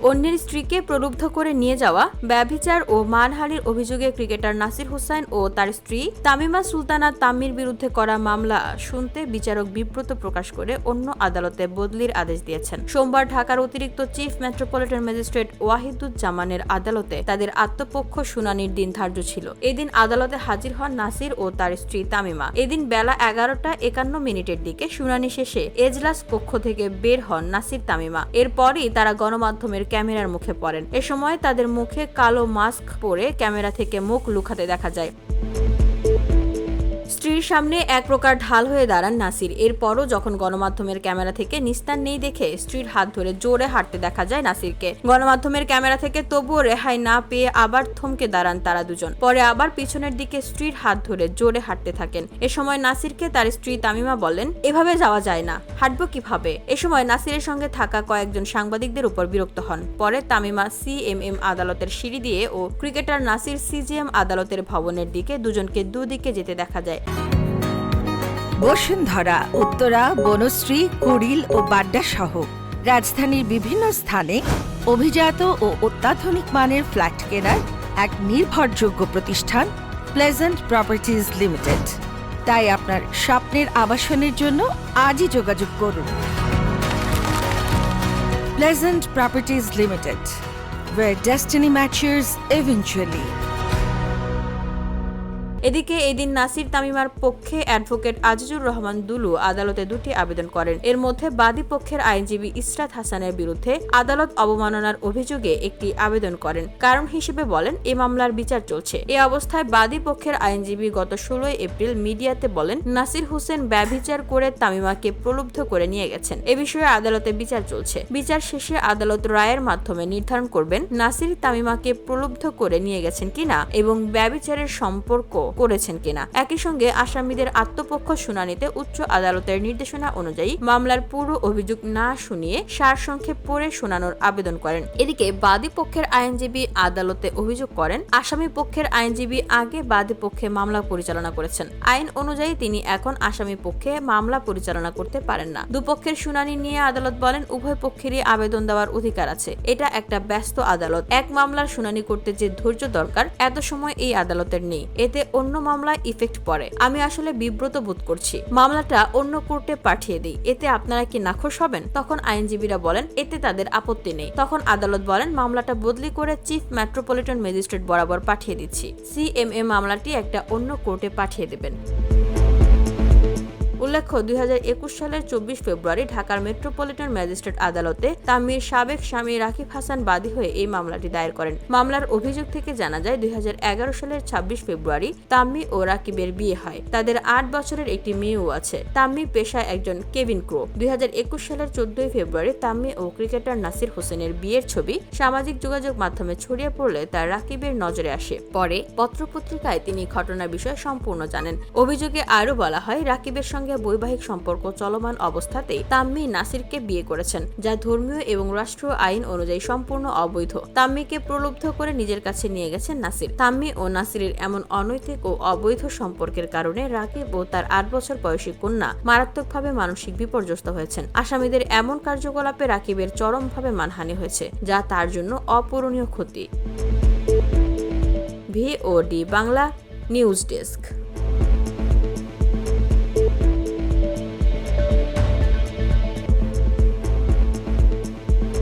অন্যের স্ত্রীকে প্রলুব্ধ করে নিয়ে যাওয়া, ব্যভিচার ও মানহানির অভিযোগে ক্রিকেটার নাসির হুসাইন ও তার স্ত্রী তামিমা সুলতানা তাম্মির বিরুদ্ধে করা মামলা শুনতে বিচারক বিব্রত প্রকাশ করে অন্য আদালতে বদলির আদেশ দিয়েছেন। সোমবার ঢাকার অতিরিক্ত চিফ মেট্রোপলিটন ম্যাজিস্ট্রেট ওয়াহিদুজ্জামানের আদালতে তাদের আত্মপক্ষ শুনানির দিন ধার্য ছিল। এদিন আদালতে হাজির হন নাসির ও তার স্ত্রী তামিমা। এদিন বেলা 11:51 দিকে শুনানি শেষে এজলাস কক্ষ থেকে বের হন নাসির তামিমা। এরপরই তারা গণমাধ্যমের ক্যামেরার মুখে পড়েন। এ সময় তাদের মুখে কালো মাস্ক পরে ক্যামেরা থেকে মুখ লুকাতে দেখা যায়। স্ত্রীর সামনে এক প্রকার ঢাল হয়ে দাঁড়ান নাসির। এরপরও যখন গণমাধ্যমের ক্যামেরা থেকে নিস্তার নেই দেখে স্ত্রীর হাত ধরে জোরে হাঁটতে দেখা যায় নাসিরকে। গণমাধ্যমের ক্যামেরা থেকে তবুও রেহাই না পেয়ে আবার থমকে দাঁড়ান তারা দুজন। পরে আবার পিছনের দিকে স্ত্রীর হাত ধরে জোরে হাঁটতে থাকেন। এ সময় নাসিরকে তার স্ত্রী তামিমা বলেন, এভাবে যাওয়া যায় না, হাঁটবো কিভাবে? এ সময় নাসিরের সঙ্গে থাকা কয়েকজন সাংবাদিকদের উপর বিরক্ত হন। পরে তামিমা সিএমএম আদালতের সিঁড়ি দিয়ে ও ক্রিকেটার নাসির সিজিএম আদালতের ভবনের দিকে দুজনকে দুদিকে যেতে দেখা যায়। বসুন্ধরা, উত্তরা, বনশ্রী, কুড়িল ও বাড্ডা সহ রাজধানীর বিভিন্ন স্থানে অভিজাত ও অত্যাধুনিক মানের ফ্ল্যাট কেনার এক নির্ভরযোগ্য প্রতিষ্ঠান প্লেজেন্ট প্রপার্টিজ লিমিটেড। তাই আপনার স্বপ্নের আবাসনের জন্য আজই যোগাযোগ করুন। Pleasant properties limited, where destiny matures eventually. এদিকে এদিন নাসির তামিমার পক্ষে অ্যাডভোকেট আজিজুর রহমান দুলু আদালতে দুটি আবেদন করেন। এর মধ্যে বাদী পক্ষের আইনজীবী ইসরাত হাসানের বিরুদ্ধে আদালত অবমাননার অভিযোগে একটি আবেদন করেন। কারণ হিসেবে বলেন, এ মামলার বিচার চলছে। এ অবস্থায় বাদী পক্ষের আইনজীবী গত 16 এপ্রিল মিডিয়াতে বলেন, নাসির হোসেন ব্যভিচার করে তামিমাকে প্রলুব্ধ করে নিয়ে গেছেন। এ বিষয়ে আদালতে বিচার চলছে। বিচার শেষে আদালত রায়ের মাধ্যমে নির্ধারণ করবেন নাসির তামিমাকে প্রলুব্ধ করে নিয়ে গেছেন কিনা এবং ব্যভিচারের সম্পর্ক করেছেন কিনা। একই সঙ্গে আসামিদের আত্মপক্ষ শুনানিতে উচ্চ আদালতের নির্দেশনা অনুযায়ী মামলার পুরো অভিযোগ না শুনিয়ে সারসংক্ষেপ পড়ে শোনানোর আবেদন করেন। এদিকে বাদী পক্ষের আইনজীবী আদালতে অভিযোগ করেন, আসামি পক্ষের আইনজীবী আগে বাদী পক্ষে মামলা পরিচালনা করেছেন। আইন অনুযায়ী তিনি এখন আসামি পক্ষে মামলা পরিচালনা করতে পারেন না। দুপক্ষের শুনানি নিয়ে আদালত বলেন, উভয় পক্ষেরই আবেদন দেওয়ার অধিকার আছে। এটা একটা ব্যস্ত আদালত। এক মামলার শুনানি করতে যে ধৈর্য দরকার এত সময় এই আদালতের নেই। এতে অন্য মামলায় ইফেক্ট পড়ে। আমি আসলে বিব্রত বোধ করছি। মামলাটা অন্য কোর্টে পাঠিয়ে দিই, এতে আপনারা কি নাখোশ হবেন? তখন আইনজীবীরা বলেন, এতে তাদের আপত্তি নেই। তখন আদালত বলেন, মামলাটা বদলি করে চিফ মেট্রোপলিটন ম্যাজিস্ট্রেট বরাবর পাঠিয়ে দিচ্ছি। সিএমএ মামলাটি একটা অন্য কোর্টে পাঠিয়ে দেবেন। উল্লেখ্য, 2021 সালের 24 ফেব্রুয়ারি ঢাকার মেট্রোপলিটন ম্যাজিস্ট্রেট আদালতে তাম্মির সাবেক স্বামী রাকিব হাসান বাদী হয়ে এই মামলাটি দায়ের করেন। মামলার অভিযোগ থেকে জানা যায়, 2011 সালের 26 ফেব্রুয়ারি তাম্মি ও রাকিবের বিয়ে হয়। তাদের 8 বছরের একটি মেয়েও আছে। তাম্মি পেশায় একজন কেবিন ক্রু। 2021 সালের 14 ফেব্রুয়ারি তাম্মি ও ক্রিকেটার নাসির হোসেনের বিয়ের ছবি সামাজিক যোগাযোগ মাধ্যমে ছড়িয়ে পড়লে তা রাকিবের নজরে আসে। পরে পত্রপত্রিকায় তিনি ঘটনার বিষয়ে সম্পূর্ণ জানেন। অভিযোগে আরও বলা হয়, রাকিবের সঙ্গে বৈবাহিক সম্পর্ক চলমান অবস্থাতেই তাম্মি নাসিরকে বিয়ে করেছেন, যা ধর্মীয় এবং রাষ্ট্রীয় আইন অনুযায়ী সম্পূর্ণ অবৈধ। তাম্মিকে প্রলুব্ধ করে নিজের কাছে নিয়ে গেছেন নাসির। তাম্মি ও নাসিরের এমন অনৈতিক ও অবৈধ সম্পর্কের কারণে রাকিব ও তার 8 বছর বয়সী কন্যা মারাত্মকভাবে মানসিক বিপর্যস্ত হয়েছেন। আসামিদের এমন কার্যকলাপে রাকিবের চরমভাবে মানহানি হয়েছে, যা তার জন্য অপূরণীয় ক্ষতি। VOD Bangla news desk.